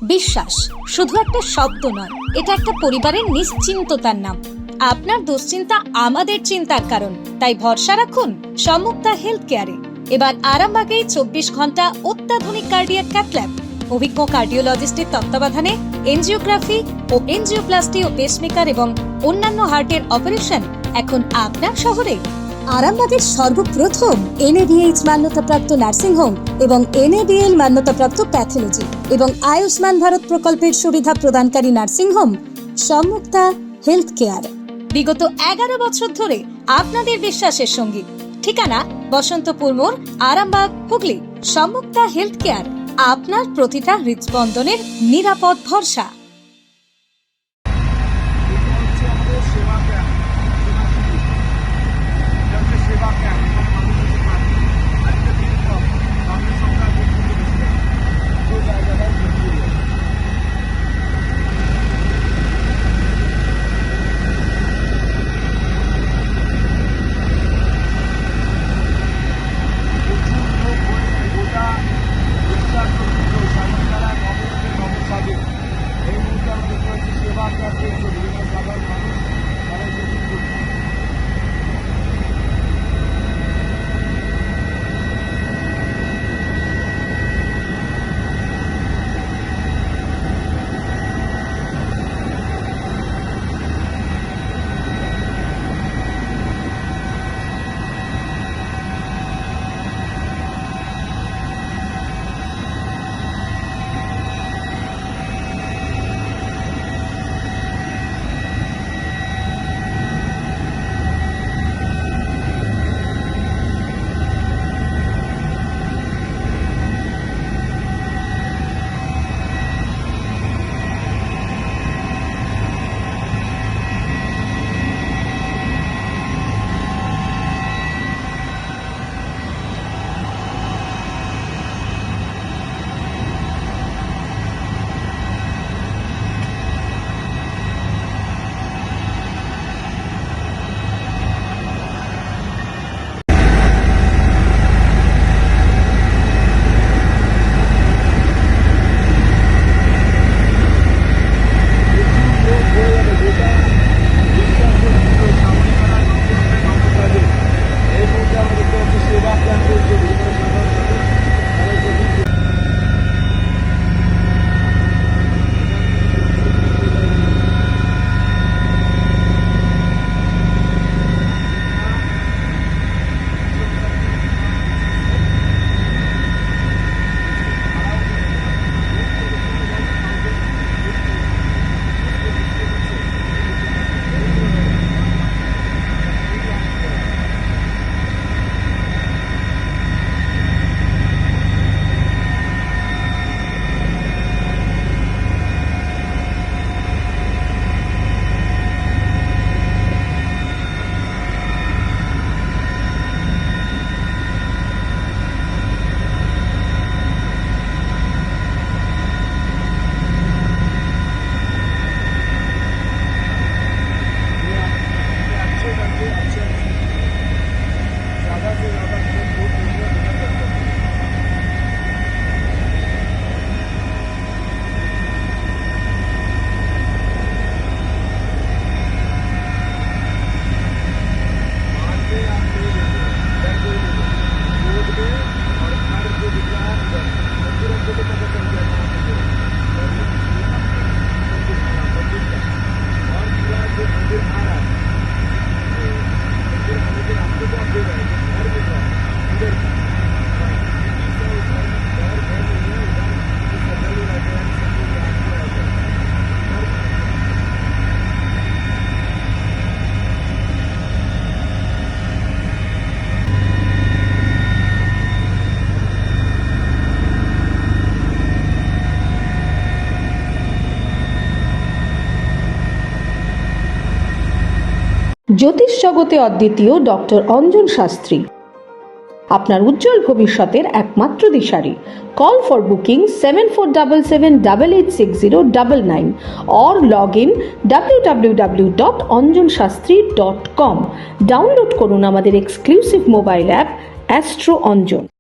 বিশ্বাস শুধু একটা শব্দ নয়, এটা একটা পরিবারের নিশ্চিন্ততার নাম। আপনার দুশ্চিন্তা আমাদের চিন্তার কারণ, তাই ভরসা রাখুন সম্মুক্তা হেলথ কেয়ারে। এবার আরামবাগেই 24 ঘন্টা অত্যাধুনিক কার্ডিয়াক ক্যাথল্যাব, অভিজ্ঞ কার্ডিওলজিস্টের তত্ত্বাবধানে এনজিওগ্রাফি ও এনজিওপ্লাস্টি ও পেসমেকার এবং অন্যান্য হার্টের অপারেশন এখন আপনার শহরে। আরামবাগের সর্বপ্রথম NABH মান্যতাপ্রাপ্ত নার্সিং হোম এবং NABL মান্যতাপ্রাপ্ত প্যাথোলজি এবং আয়ুষ্মান ভারত প্রকল্পের সুবিধা প্রদানকারী নার্সিং হোম সম্মুক্তা হেলথ কেয়ার। বিগত 11 বছর ধরে আপনাদের বিশ্বাসের সঙ্গী। ঠিকানা বসন্তপুর মোড়, আরামবাগ, হুগলি। সম্মুক্তা হেলথ কেয়ার, আপনার প্রতিটা হৃদস্পন্দনের নিরাপদ ভরসা। জ্যোতিষ জগতে অদ্বিতীয় ডক্টর অঞ্জন শাস্ত্রী, আপনার উজ্জ্বল ভবিষ্যতের একমাত্র দিশারি। Call for booking 7477886099 or log in www.anjanshastri.com। Download করুন আমাদের exclusive mobile app astro Anjan.